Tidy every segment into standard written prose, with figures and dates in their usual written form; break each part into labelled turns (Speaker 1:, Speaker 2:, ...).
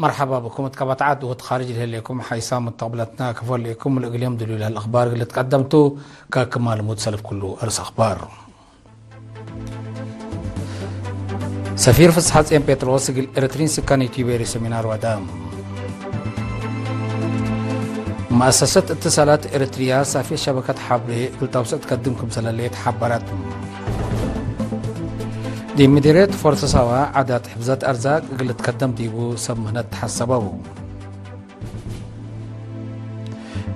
Speaker 1: مرحبا بكم تكبت وتخارج لكم حيسام طبلتنا كفر لكم اليوم دليل الاخبار اللي تقدمتوا ككمال متسلف كله ارس اخبار. سفير فسحات ام بيتروس الاريترين سكان يوتيوبر سيمينار ودام. مؤسسة اتصالات اريتريا سافي شبكة حبري قلتوسط تقدمكم سلاليت حبرات. دي مديرية فرصة سوا عدد حفظات أرزاق اللي تقدم ديبو سمهنت تحسبه.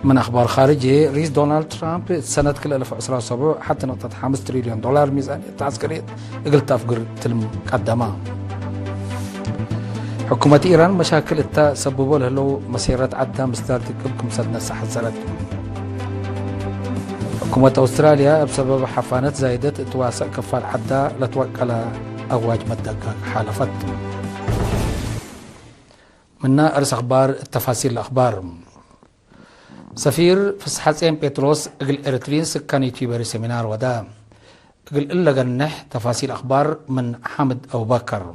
Speaker 1: من أخبار خارجية رئيس دونالد ترامب سنة كل 2017 حتى نقطة 5 تريليون دولار ميزانية عسكرية قلت أفقر تلم قدمها. حكومة إيران مشاكل سببوا له مسيرة عدة مستار تكبكم سدنا حذرت. حكومة أستراليا بسبب حفانات زايدة تواسع كفال حتى لتوكل أواج مدقق حالفت. منا أرس أخبار التفاصيل الأخبار. سفير فسحات بيتروس اقل إريترين سكان يوتيوبر سيمينار ودا اقل إلا قنح تفاصيل أخبار من حامد أبو بكر.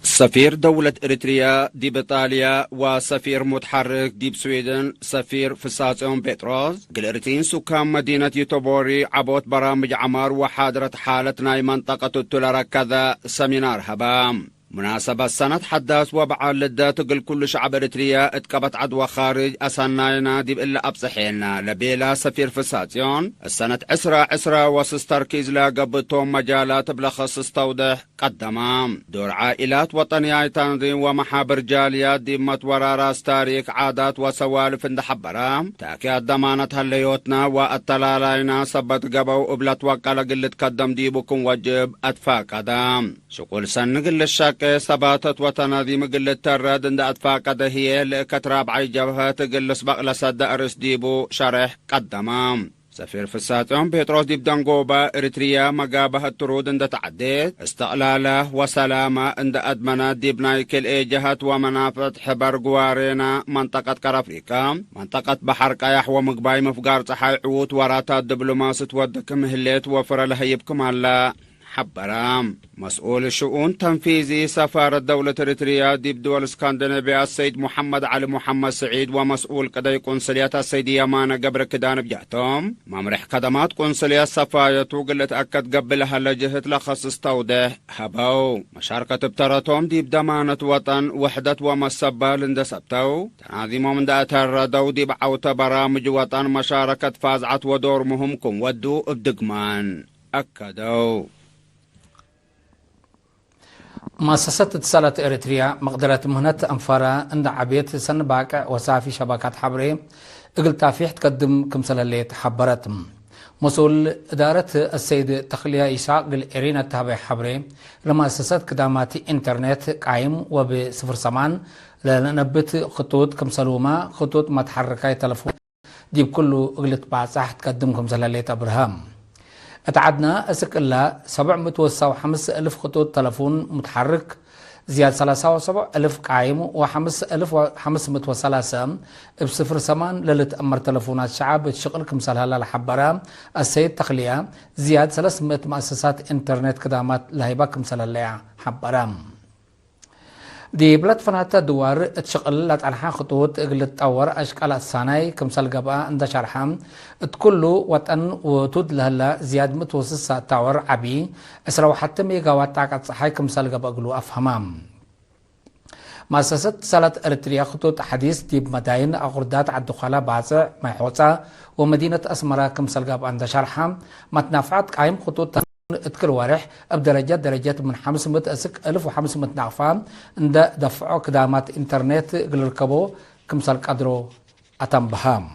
Speaker 2: سفير دولة إريتريا دي بإيطاليا وسفير متحرك دي بسويدن سفير فساتون بيتروس قل إريترين سكان مدينة يوتوبوري عبوت برامج عمار وحاضرة حالتنا منطقة التلرة كذا سمينار هبام مناسبة سنة حداث وبعال لدات قل كل شعب إريتريا اتكبت عدوى خارج أسناينا دي بإلا أبصحينا لبيلا سفير فساتيون السنة عسرة وسس تركيز لا قبطهم مجالات بلخص توضح قدمام دور عائلات وطنية تنظيم ومحابر جاليات دي متورا راس تاريخ عادات وسوالف اندحبرام تأكيد ضمانة هليوتنا والتلالينا سبت قبو أبلت وقال قل تقدم ديبكم وجب أتفاق قدام شقول سن قل الشاك سباتت وتنظيم قل الترد اند أتفاق هي لكتراب عي جبهات قل سبق لسد أرس ديبو شرح قدمام سفير فساتهم بيتروس ديب دنقوبة إريتريا مقابة الترود اند تعديت استقلالة وسلامة اند أدمنات ديب نايكل إيجهات ومنافت حبر قوارينا منطقة كرافريكا منطقة بحر قيح ومقباي مفقار صحي عوت وراتات دبلوماسة ودك مهليت وفر لهيبكم هلا حبرام مسؤول الشؤون تنفيذي سفارة دولة إريتريا دي بدول اسكندنافيا السيد محمد علي محمد سعيد ومسؤول قضايا قنصليات السيد يمانة قبر كدان بجهتهم ممرح خدمات قنصلية صفايته قل تأكد قبلها لجهة لخص استوضح هبو مشاركة بترتهم دي بدمانة وطن وحدة ومسبة لندسبتو تناظيمهم من داتر دو دي بعوت برامج وطن مشاركة فازعت ودور مهمكم ودو بدقمان أكدو.
Speaker 1: مؤسسة اتصالات إريتريا مقدرة مهنة أنفارة عند عبيت سن باقع وسافي شبكات حبري اقل تافيح تقدم كمسلاليت حبرتم مسؤول إدارة السيد تخلية إساق قل إرينا تابع حبري لمؤسسة كدامات إنترنت قايم وبصفر سمان لنبت خطوط كمسلومة خطوط متحركة تلفون دي بكله اقل تبعصح تقدم كمسلاليت أبرهام اتعدنا اسك الله 705,000 خطوط تلفون متحرك زياد 73,000 قايم و5,503 بصفر سمان للتأمر تلفونات شعب الشغل كمثال هلا لحبرة السيد تخلية زياد 300 مؤسسات انترنت كدامات لهيبا كمثال هلا حبرة دي بلاتفونات دوار تشغل لتعنحا خطوط اقل تطور اشكال الثاني كمثال قبا عند شرحا تكلو وطن وتود لهلا زياد متوسس تاور عبي اسرو حتى ميغاوات طاقة صحي كمثال قبا اقلو افهمام مؤسسة اتصالات إريتريا خطوط حديث ديب مداين أغردات على الدخلاء بعض محوطة ومدينة أسمرة كمثال قبا عند شرحا متنافعات قايم خطوط اتكل وارح بدرجات من 500 اسك 1500 نعفان عند دفعوا كدامات انترنت قل ركبوا كمثال قدروا اتم بهام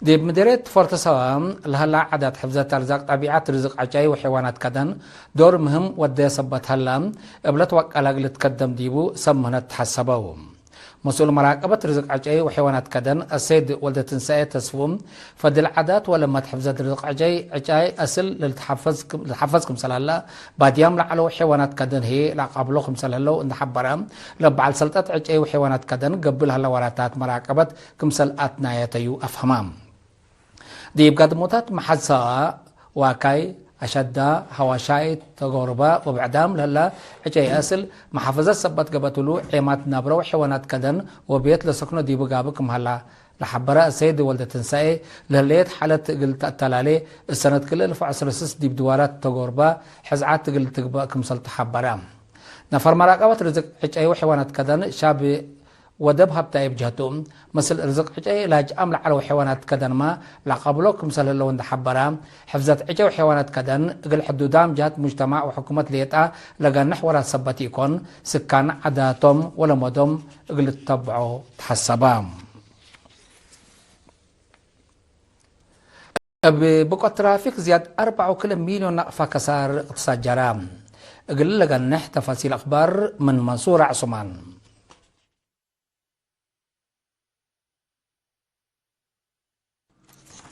Speaker 1: دي مديرية فرتسوام لهلا عدد حفظات ارزاق طبيعات رزق عجاي وحيوانات كدن دور مهم ودي سبت هلا قبلت وقال قل تقدم ديبو سمهنت تحسبوا مسؤول مراقبة رزق عجاي وحيوانات كدن السيد ولدة تنساية تسفوم فدل عادات ولما تحفظت رزق عجاي أسل للتحفظكم سلالة بعد يوم لعلو حيوانات كدن هي لقابلوكم سلالة إن حبرام لبع السلطات عجاي وحيوانات كدن قبلها لوراتات مراقبة كم سلاتنا يتيو أفهمام دي بقدموتات محادثة واكاي أشدا هواشاي تغربا وبعدام للا عجاي أسل محافظة سبت قبطلو عيمات نابرو حيوانات كدن وبيت لسكنو ديبو قابكم هلا لحبراء السيد والدة تنسائي لليت حالة قلت التلالي السنة كل 2016 ديب دوارات تغربا حزعات قلت تقبأكم سلط حبراء نفر مراقبة رزق عجاي وحيوانات كدن شابي ودب هبتا يبجهتهم مثل رزق عجاي لاج أمل على حيوانات كدن ما لقبلوكم سل اللو اند حبرام حفظت عجاي وحيوانات كدن قل حدودام جهات مجتمع وحكومة ليتا لقى نحورا سبت يكون سكان عداتهم ولا مدهم قل تطبعوا تحسبام بقى ترافيك زياد 4 مليون نقفة كسار اقتصاد جرام قل لقى نح تفاصيل أخبار من منصور عصمان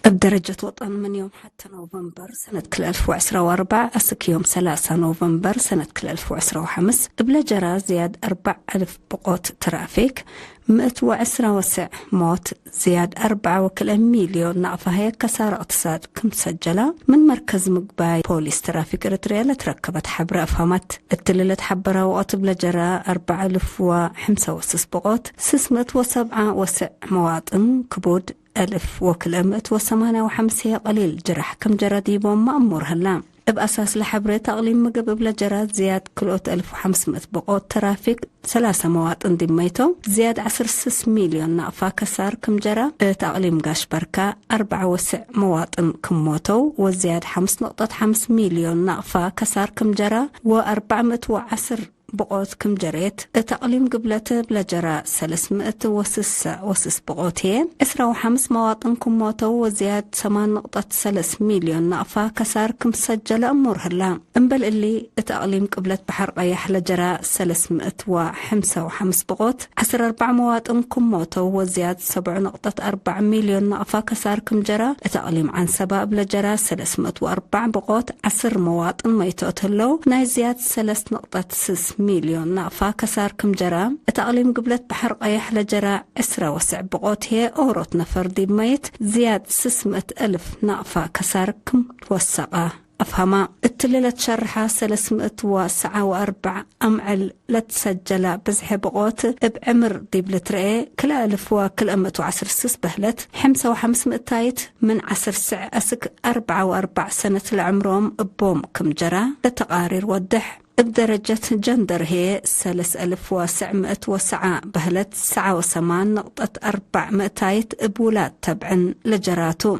Speaker 3: بدرجة وطن من يوم حتى نوفمبر سنة 2014 أسك يوم 3 نوفمبر سنة 2015 بلا جرى زياد 4000 بقوت ترافيك 110 وسع موت زياد 4 مليون نقفة هيك كسار اقتصاد كمسجلة من مركز مقباي بوليس ترافيك إريتريا تركبت حبر أفهمت التللت حبرة وقت بلا جرى 4065 بقوت 607 وسع مواطن كبود 1158 قليل جرح كم جراديبهم مأمور هلام بأساس لحبرة تقليم مقب بلا جراد زياد كلوت 1500 بقوت ترافيك 3 مواطن دميتو زياد 16 مليون نقفة كسار كم جرى تقليم قاش بركة 4 وسع مواطن كموتو وزياد 5.5 مليون نقفة كسار كم جرى و410 بقوت كم جريت تقليم قبلته بلا جرى 306 بقوتين 15 مواطن كموتو وزياد 8.3 مليون نقفة كسار كم سجل أمور هلا انبل اللي تقليم قبلت بحر قيح لجرى 355 بقوت 14 مواطن كموتو وزياد 7.4 مليون نقفة كسار كم جرى تقليم عن سبا بلا جرى 304 بقوت 10 مواطن ميتوت هلو ناي زياد 3.6 مليون نقفة كسار كم جرى تقليم قبلت بحر قيح لجرى 10 وسع بقوت هي أوروت نفر دي ميت زياد 600,000 نقفة كسار كم توسقه أفهما التللة شرحة 304 أمعل لتسجل بزح بقوت بعمر ديب لترئي كل 1000 وكل 110 سس بهلت 5 تايت من 10 سع أسك 4 سنة لعمرهم بوم كم جرى لتقارير ودح بدرجة جندر هي 3907 بهلت 9.4 تايت بولاد تبعن لجراتو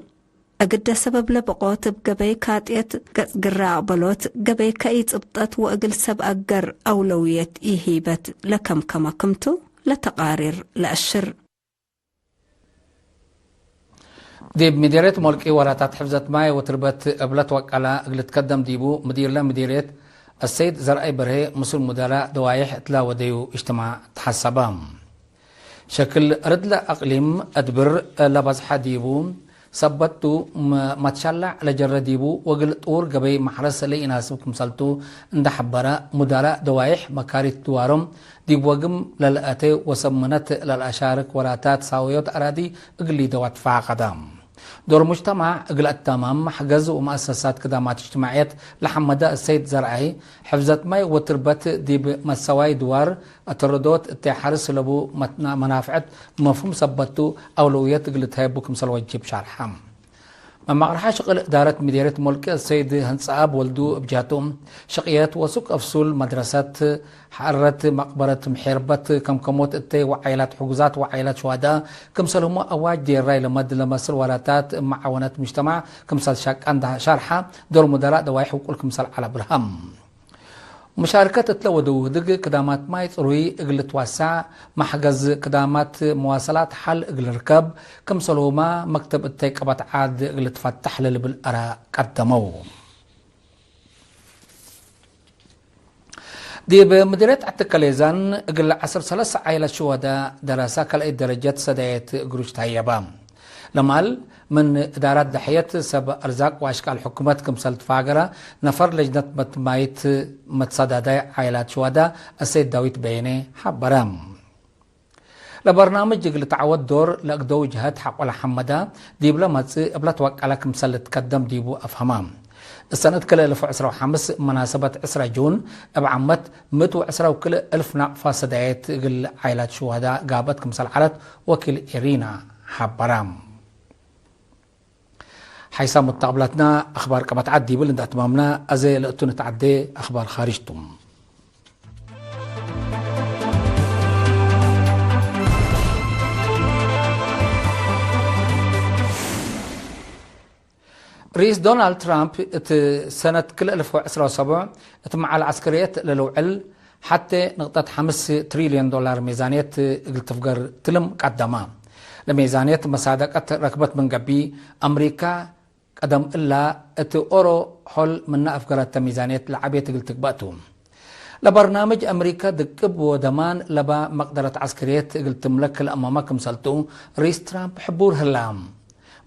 Speaker 3: أقد سبب لبقوت بقبي كاتيت قراء بلوت قبي كايت ابطت وأقل سب أقر أولوية إيهيبت لكم كما كمتو لتقارير لأشر
Speaker 1: ديب مديرية ملكي وراتات حفظت ماي وتربت قبلت وقالا قلت قدم ديبو مدير لا مديرية السيد زرعي برهي مسؤول مدراء دوايح تلا وديو اجتماع تحسبام شكل ردل أقليم أدبر لبزح ديبو سبتو متشلع لجرديبو وقل طور قبي محرس لي يناسبكم سلتو اند حبرا مدراء دوايح مكاري توارم ديب وقم للأتي وسمنت للأشارك وراتات ساويوت أرادي اقلي دوات فاقدام دور مجتمع اقل التمام حجز ومؤسسات كدامات اجتماعيات لحمد السيد زرعي حفظت ماي وتربت ديب مسواي دوار التردوت التحرس لبو منافعت مفهوم سبتو أولويات اقل تهيبوكم سلوجيب شارحام ما قرحا شغل إدارة مديرية ملك السيد هنصاب ولدو بجهتهم شقيات وسوق أفصول مدرسات حرت مقبرة محربت كمكموت التي وعائلات حجوزات وعائلات شهداء كمسل هم أواج دي الرأي لمد لمصر وراتات معاونات مجتمع كمسل شاك عندها شارحة دور مدراء دوايح وكل كمسل على برهم مشاركة تلودو دق كدامات ماي تروي اقلت واسع محجز كدامات مواصلات حل اقل ركب كم سلوما مكتب التيقبات عاد اقلت فتح للبالأراء قدمو دي بمديرية عتكاليزان اقل 10 عائلة شهداء دراسة كالأي درجات سدايت قروش تهيبام لمال من إدارات دحية سب أرزاق وأشكال حكومات كمسلت فاقرة نفر لجنة متمايت متصدى عائلات شهداء السيد داويت بيني حبرام لبرنامج يقل تعود دور لأقدو جهات حق ولا حمدا ديب لما قبلت وقع لكم سلت قدم ديبو أفهمام السنة كلا 2015 مناسبة 10 جون بعمت 110 كل 1000 نقفة صدايات قل عائلات شهداء قابت كمسال حالات وكيل إيرينا حبرام حيث متقبلتنا أخبار كما تعدي بلند أتمامنا أزي لأتو نتعدي أخبار خارجتم. رئيس دونالد ترامب سنة كل 2017 مع العسكريات للوعل حتى نقطة 5 تريليون دولار ميزانية تفقر تلم قدما لميزانية مساعدة ركبت من قبي أمريكا قدم إلا أورو حل من أفقرات ميزانية لعبية تقبأتهم لبرنامج أمريكا دقب ودمان لبا مقدرة عسكريات تملك الأمامكم سلطو رئيس ترامب حبور هلام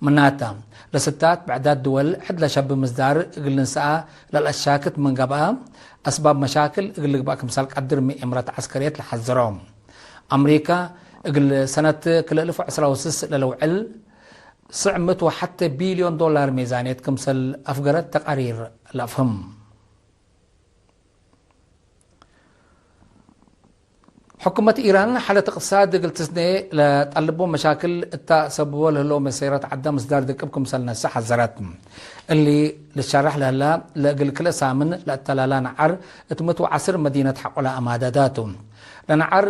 Speaker 1: مناتا لستات بعدات دول حد لشاب مصدار قل نساء للأشاكت من قبقى أسباب مشاكل قل قبقى كمسال قدر من إمارات عسكريات لحذرهم أمريكا قل سنة كل 2016 للوعل صعمت وحتى بليون دولار ميزانية كمسال أفقرت تقارير الأفهم حكومة إيران حالة اقتصاد قلت سنة لتقلبوا مشاكل التسببوا له مسيرات عدم مصدر دكبكم سلنا الصحة الزراتم اللي للشرح لها لقل كل سامن لأتلالا نعر اتمتوا عصر مدينة حقولا أماداتهم لنعر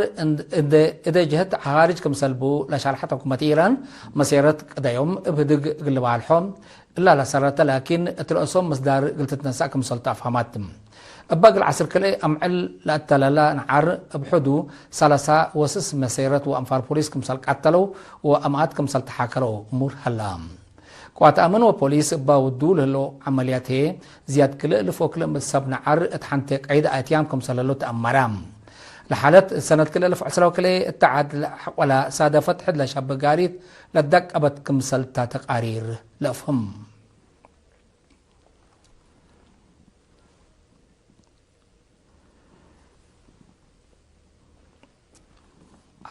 Speaker 1: إذا جهت خارج كم سلبوا لشرحة حكومة إيران مسيرات قد يوم بهدق قلبها الحوم إلا لسرات لكن تلقصهم مصدر قلت تنسى كم سلطة أفهماتهم باقي العصر كله أمعل لأتلالا نعر بحدو سلسة وسس مسيرات وأنفار بوليس كمسال قتلوا وأمات كمسال تحاكروا أمور هلام قوات أمن وبوليس باودو له عملياته زياد كله لفوق لما السب نعر اتحنتك عيد آتيام كمسال له تأمرام لحالة سنة كله لفعسروا كله اتعاد ولا سادة فتح لشاب قاريت لدك أبد كمسال تقارير لأفهم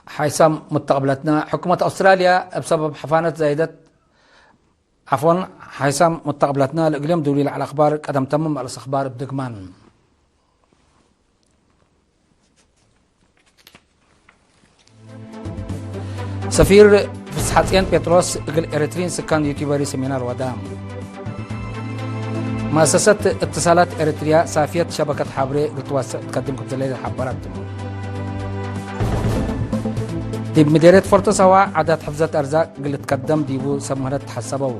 Speaker 1: حيث متقبلتنا حكومة أستراليا بسبب حفانة زايدة حيث متقبلتنا الإقليم دولي على الأخبار قدم تمم على الأخبار بدقمان سفير فسحاتيان بيتروس إقل إريترين سكان يوتيوبري سمينار ودام مؤسسة اتصالات إريتريا سافية شبكة حابري لتوسع تقدمكم زليل حبارات ديب مديرية فورتو سوا عدد حفظة أرزاق قل تقدم ديبو سمهرة تحسبوا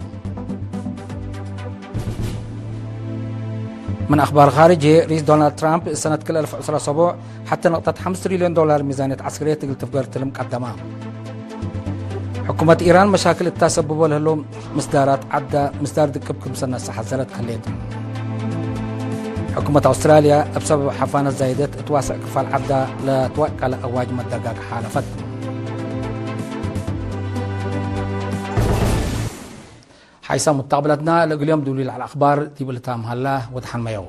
Speaker 1: من أخبار خارجية رئيس دونالد ترامب سنة كل 2017 حتى نقطة 5 تريليون دولار ميزانية عسكرية قل تفقر تلم قدمها حكومة إيران مشاكل التسبب لهم مصدارات عدة مصدار دكبكم سنة حذرت خليتهم حكومة أستراليا بسبب حفانة زايدة تواسع كفال عدة لا توقع لأواج مدقاق حالفتهم حيث متقبلتنا اليوم دولي على الأخبار دي بلتام هلا وتحن ميو